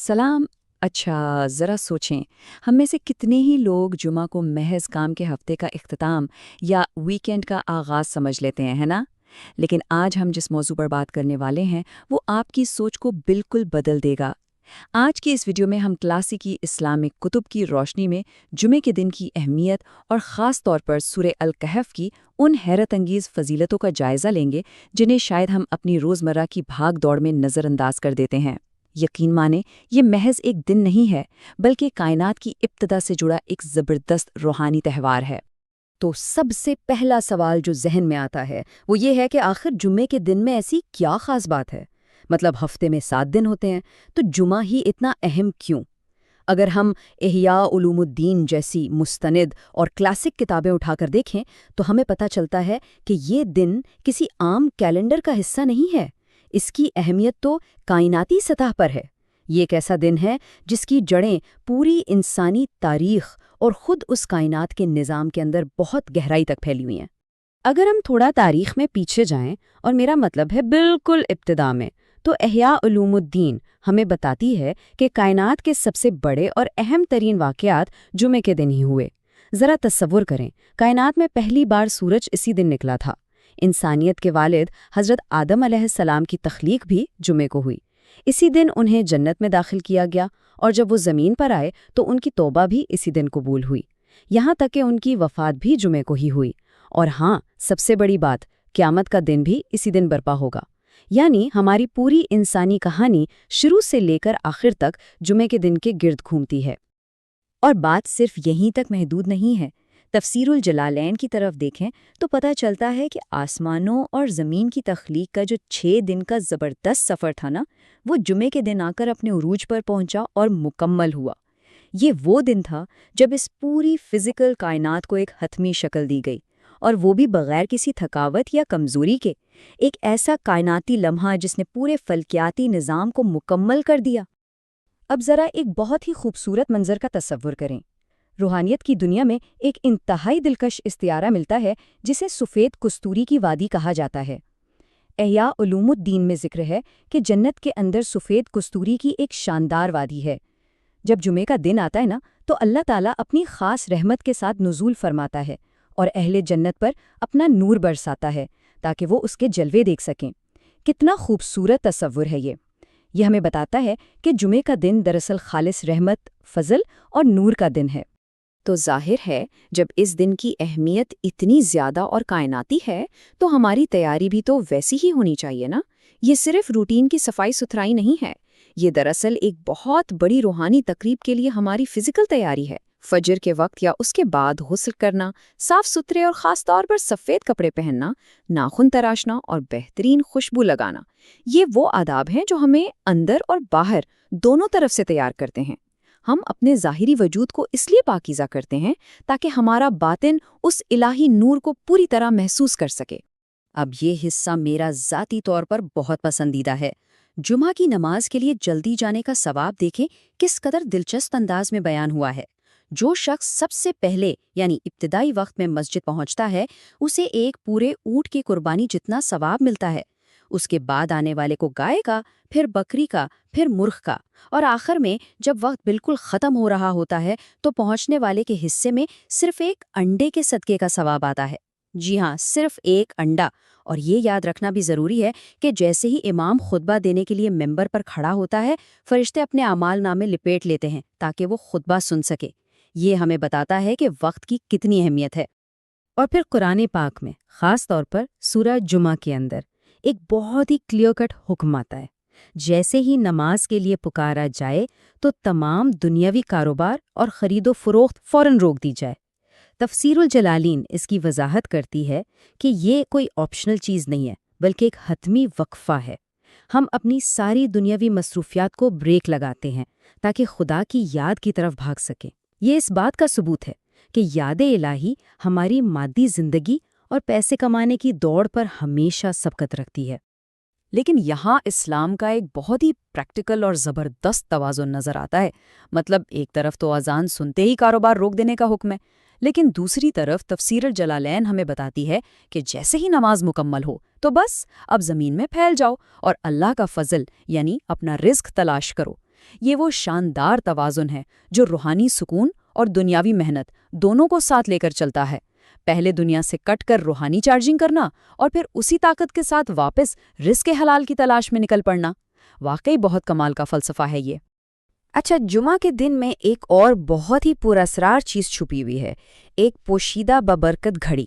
सलाम। अच्छा, ज़रा सोचें, हम में से कितने ही लोग जुमा को महज काम के हफ्ते का इख्तिताम या वीकेंड का आगाज़ समझ लेते हैं, है ना? लेकिन आज हम जिस मौजू पर बात करने वाले हैं, वो आपकी सोच को बिल्कुल बदल देगा। आज की इस वीडियो में हम क्लासिकी इस्लामिक कुतुब की रोशनी में जुमे के दिन की अहमियत और ख़ास तौर पर सूरह अल कहफ की उन हैरत अंगीज़ फजीलतों का जायज़ा लेंगे, जिन्हें शायद हम अपनी रोज़मर्रा की भाग दौड़ में नज़रअंदाज कर देते हैं। यकीन माने, ये महज एक दिन नहीं है, बल्कि कायनात की इब्तिदा से जुड़ा एक ज़बरदस्त रूहानी त्यौहार है। तो सबसे पहला सवाल जो ज़हन में आता है वो ये है कि आखिर जुम्मे के दिन में ऐसी क्या ख़ास बात है। मतलब हफ्ते में 7 दिन होते हैं, तो जुमा ही इतना अहम क्यों? अगर हम इह्या उलूमुद्दीन जैसी मुस्तनिद और क्लासिक किताबें उठाकर देखें तो हमें पता चलता है कि ये दिन किसी आम कैलेंडर का हिस्सा नहीं है। इसकी अहमियत तो कायनाती सतह पर है। ये एक ऐसा दिन है जिसकी जड़ें पूरी इंसानी तारीख और ख़ुद उस कायनात के निज़ाम के अंदर बहुत गहराई तक फैली हुई हैं। अगर हम थोड़ा तारीख में पीछे जाएं, और मेरा मतलब है बिल्कुल इब्तिदा में, तो इह्या उलूमुद्दीन हमें बताती है कि कायनात के सबसे बड़े और अहम तरीन वाक़यात जुमे के दिन ही हुए। ज़रा तस्सवुर करें, कायनात में पहली बार सूरज इसी दिन निकला था। इंसानियत के वालिद हज़रत आदम अलैहिस्सलाम की तख्लीक भी जुमे को हुई। इसी दिन उन्हें जन्नत में दाखिल किया गया, और जब वो ज़मीन पर आए तो उनकी तौबा भी इसी दिन कबूल हुई। यहाँ तक कि उनकी वफ़ात भी जुमे को ही हुई। और हाँ, सबसे बड़ी बात, क़यामत का दिन भी इसी दिन बर्पा होगा। यानी हमारी पूरी इंसानी कहानी शुरू से लेकर आखिर तक जुमे के दिन के गिर्द घूमती है। और बात सिर्फ यहीं तक महदूद नहीं है। तफसीरुल जलालैन की तरफ देखें तो पता चलता है कि आसमानों और ज़मीन की तख्लीक का जो 6 दिन का ज़बरदस्त सफ़र था ना, वो जुमे के दिन आकर अपने उरूज पर पहुंचा और मुकम्मल हुआ। ये वो दिन था जब इस पूरी फिज़िकल कायनात को एक हतमी शक्ल दी गई, और वो भी बग़ैर किसी थकावट या कमज़ोरी के। एक ऐसा कायनाती लम्हा जिसने पूरे फ़ल्कियाती निज़ाम को मुकम्मल कर दिया। अब ज़रा एक बहुत ही खूबसूरत मंज़र का तसव्वुर करें। रूहानियत की दुनिया में एक इंतहाई दिलकश इस्तियारा मिलता है जिसे सफ़ेद कस्तूरी की वादी कहा जाता है। इह्या उलूमुद्दीन में ज़िक्र है कि जन्नत के अंदर सफ़ेद कस्तूरी की एक शानदार वादी है। जब जुमे का दिन आता है ना, तो अल्लाह ताला अपनी ख़ास रहमत के साथ नुज़ूल फरमाता है और अहले जन्नत पर अपना नूर बरसाता है ताकि वो उसके जलवे देख सकें। कितना खूबसूरत तसव्वुर है ये! यह हमें बताता है कि जुमे का दिन दरअसल खालिस रहमत, फ़ज़ल और नूर का दिन है। तो ज़ाहिर है, जब इस दिन की अहमियत इतनी ज़्यादा और कायनाती है, तो हमारी तैयारी भी तो वैसी ही होनी चाहिए ना। ये सिर्फ रूटीन की सफाई सुथराई नहीं है, ये दरअसल एक बहुत बड़ी रूहानी तकरीब के लिए हमारी फिजिकल तैयारी है। फजर के वक्त या उसके बाद गुस्ल करना, साफ सुथरे और ख़ास तौर पर सफ़ेद कपड़े पहनना, नाखून तराशना और बेहतरीन खुशबू लगाना, ये वो आदाब हैं जो हमें अंदर और बाहर दोनों तरफ से तैयार करते हैं। हम अपने ज़ाहिरी वजूद को इसलिए पाकीज़ा करते हैं ताकि हमारा बातिन उस इलाही नूर को पूरी तरह महसूस कर सके। अब ये हिस्सा मेरा ज़ाती तौर पर बहुत पसंदीदा है। जुमा की नमाज के लिए जल्दी जाने का सवाब देखें किस कदर दिलचस्प अंदाज में बयान हुआ है। जो शख्स सबसे पहले यानी इब्तिदाई वक्त में मस्जिद पहुंचता है, उसे एक पूरे ऊँट की कुर्बानी जितना सवाब मिलता है। उसके बाद आने वाले को गाय का, फिर बकरी का, फिर मुर्ग़ का, और आखिर में जब वक्त बिल्कुल ख़त्म हो रहा होता है तो पहुंचने वाले के हिस्से में सिर्फ एक अंडे के सदक़े का सवाब आता है। जी हाँ, सिर्फ एक अंडा। और ये याद रखना भी ज़रूरी है कि जैसे ही इमाम खुतबा देने के लिए मिंबर पर खड़ा होता है, फरिश्ते अपने अमाल नामे लिपेट लेते हैं ताकि वो खुतबा सुन सके। ये हमें बताता है कि वक्त की कितनी अहमियत है। और फिर कुरान पाक में ख़ास तौर पर सूरह जुमा के अंदर एक बहुत ही क्लियर कट हुक्म आता है। जैसे ही नमाज के लिए पुकारा जाए तो तमाम दुनियावी कारोबार और ख़रीदो फ़रोख्त फ़ौरन रोक दी जाए। तफसीरुल जलालीन इसकी वजाहत करती है कि ये कोई ऑप्शनल चीज़ नहीं है, बल्कि एक हतमी वक्फ़ा है। हम अपनी सारी दुनियावी मसरूफियात को ब्रेक लगाते हैं ताकि खुदा की याद की तरफ भाग सकें। ये इस बात का सबूत है कि याद इलाही हमारी मादी ज़िंदगी और पैसे कमाने की दौड़ पर हमेशा सबकत रखती है। लेकिन यहाँ इस्लाम का एक बहुत ही प्रैक्टिकल और ज़बरदस्त तवाज़ुन नज़र आता है। मतलब एक तरफ तो अज़ान सुनते ही कारोबार रोक देने का हुक्म है, लेकिन दूसरी तरफ तफसीरुल जलालैन हमें बताती है कि जैसे ही नमाज मुकम्मल हो तो बस अब ज़मीन में फैल जाओ और अल्लाह का फ़ज़ल यानी अपना रिज़्क तलाश करो। یہ وہ شاندار توازن ہے جو روحانی سکون اور دنیاوی محنت دونوں کو ساتھ لے کر چلتا ہے۔ پہلے دنیا سے کٹ کر روحانی چارجنگ کرنا اور پھر اسی طاقت کے ساتھ واپس رزق حلال کی تلاش میں نکل پڑنا، واقعی بہت کمال کا فلسفہ ہے یہ۔ اچھا، جمعہ کے دن میں ایک اور بہت ہی پراسرار چیز چھپی ہوئی ہے، ایک پوشیدہ ببرکت گھڑی۔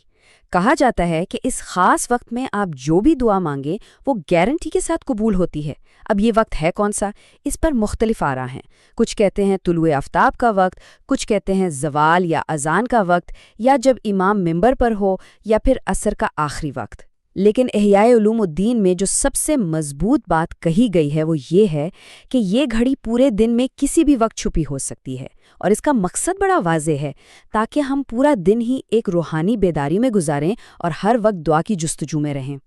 کہا جاتا ہے کہ اس خاص وقت میں آپ جو بھی دعا مانگیں وہ گارنٹی کے ساتھ قبول ہوتی ہے۔ اب یہ وقت ہے کون سا؟ اس پر مختلف آراء ہیں۔ کچھ کہتے ہیں طلوع آفتاب کا وقت، کچھ کہتے ہیں زوال یا اذان کا وقت، یا جب امام منبر پر ہو، یا پھر عصر کا آخری وقت۔ لیکن احیاء علوم الدین میں جو سب سے مضبوط بات کہی گئی ہے وہ یہ ہے کہ یہ گھڑی پورے دن میں کسی بھی وقت چھپی ہو سکتی ہے، اور اس کا مقصد بڑا واضح ہے، تاکہ ہم پورا دن ہی ایک روحانی بیداری میں گزاریں اور ہر وقت دعا کی جستجو میں رہیں۔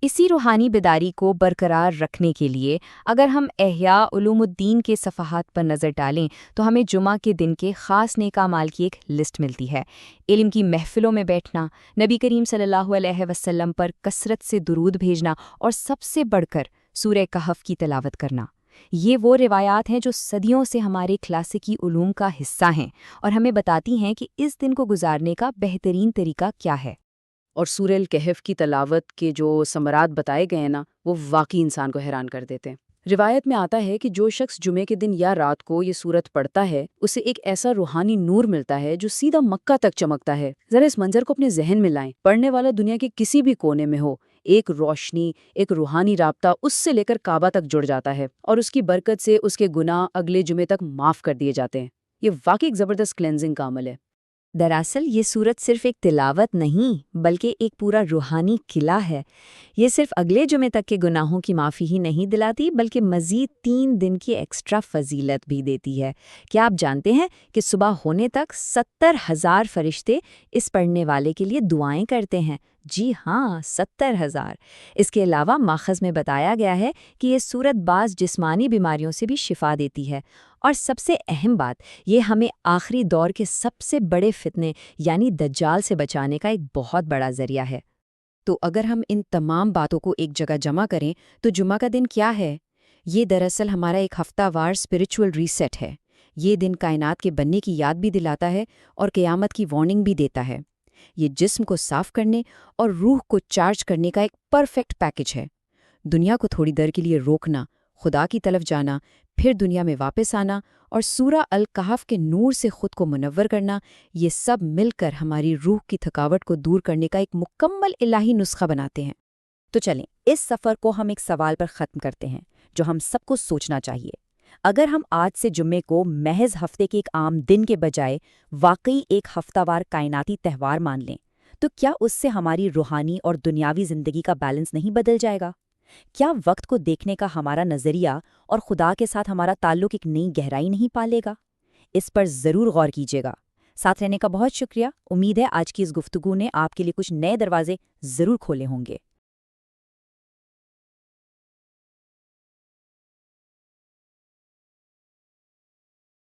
اسی روحانی بیداری کو برقرار رکھنے کے لیے اگر ہم احیاء علوم الدین کے صفحات پر نظر ڈالیں تو ہمیں جمعہ کے دن کے خاص نیک اعمال کی ایک لسٹ ملتی ہے۔ علم کی محفلوں میں بیٹھنا، نبی کریم صلی اللہ علیہ وسلم پر کثرت سے درود بھیجنا، اور سب سے بڑھ کر سورہ کہف کی تلاوت کرنا۔ یہ وہ روایات ہیں جو صدیوں سے ہمارے کلاسیکی علوم کا حصہ ہیں اور ہمیں بتاتی ہیں کہ اس دن کو گزارنے کا بہترین طریقہ کیا ہے۔ اور سورہ الکہف کی تلاوت کے جو ثمرات بتائے گئے ہیں نا، وہ واقعی انسان کو حیران کر دیتے ہیں۔ روایت میں آتا ہے کہ جو شخص جمعے کے دن یا رات کو یہ سورت پڑھتا ہے اسے ایک ایسا روحانی نور ملتا ہے جو سیدھا مکہ تک چمکتا ہے۔ ذرا اس منظر کو اپنے ذہن میں لائیں، پڑھنے والا دنیا کے کسی بھی کونے میں ہو، ایک روشنی، ایک روحانی رابطہ اس سے لے کر کعبہ تک جڑ جاتا ہے، اور اس کی برکت سے اس کے گناہ اگلے جمعے تک معاف کر دیے جاتے ہیں۔ یہ واقعی ایک زبردست کلینزنگ کا عمل ہے۔ دراصل یہ سورت صرف ایک تلاوت نہیں بلکہ ایک پورا روحانی قلعہ ہے۔ یہ صرف اگلے جمعے تک کے گناہوں کی معافی ہی نہیں دلاتی بلکہ مزید 3 دن کی ایکسٹرا فضیلت بھی دیتی ہے۔ کیا آپ جانتے ہیں کہ صبح ہونے تک 70,000 فرشتے اس پڑھنے والے کے لیے دعائیں کرتے ہیں؟ جی ہاں، 70,000۔ اس کے علاوہ ماخذ میں بتایا گیا ہے کہ یہ سورت بعض جسمانی بیماریوں سے بھی شفا دیتی ہے، اور سب سے اہم بات، یہ ہمیں آخری دور کے سب سے بڑے فتنے یعنی دجال سے بچانے کا ایک بہت بڑا ذریعہ ہے۔ تو اگر ہم ان تمام باتوں کو ایک جگہ جمع کریں تو جمعہ کا دن کیا ہے؟ یہ دراصل ہمارا ایک ہفتہ وار اسپرچول ریسیٹ ہے۔ یہ دن کائنات کے بننے کی یاد بھی دلاتا ہے اور قیامت کی وارننگ بھی دیتا ہے۔ یہ جسم کو صاف کرنے اور روح کو چارج کرنے کا ایک پرفیکٹ پیکج ہے۔ دنیا کو تھوڑی دیر کے لیے روکنا، خدا کی طرف جانا، پھر دنیا میں واپس آنا اور سورہ الکہف کے نور سے خود کو منور کرنا، یہ سب مل کر ہماری روح کی تھکاوٹ کو دور کرنے کا ایک مکمل الہی نسخہ بناتے ہیں۔ تو چلیں اس سفر کو ہم ایک سوال پر ختم کرتے ہیں جو ہم سب کو سوچنا چاہیے۔ اگر ہم آج سے جمعے کو محض ہفتے کے ایک عام دن کے بجائے واقعی ایک ہفتہ وار کائناتی تہوار مان لیں تو کیا اس سے ہماری روحانی اور دنیاوی زندگی کا بیلنس نہیں بدل جائے گا؟ کیا وقت کو دیکھنے کا ہمارا نظریہ اور خدا کے ساتھ ہمارا تعلق ایک نئی گہرائی نہیں پالے گا؟ اس پر ضرور غور کیجیے گا۔ ساتھ رہنے کا بہت شکریہ۔ امید ہے آج کی اس گفتگو نے آپ کے لیے کچھ نئے دروازے ضرور کھولے ہوں گے۔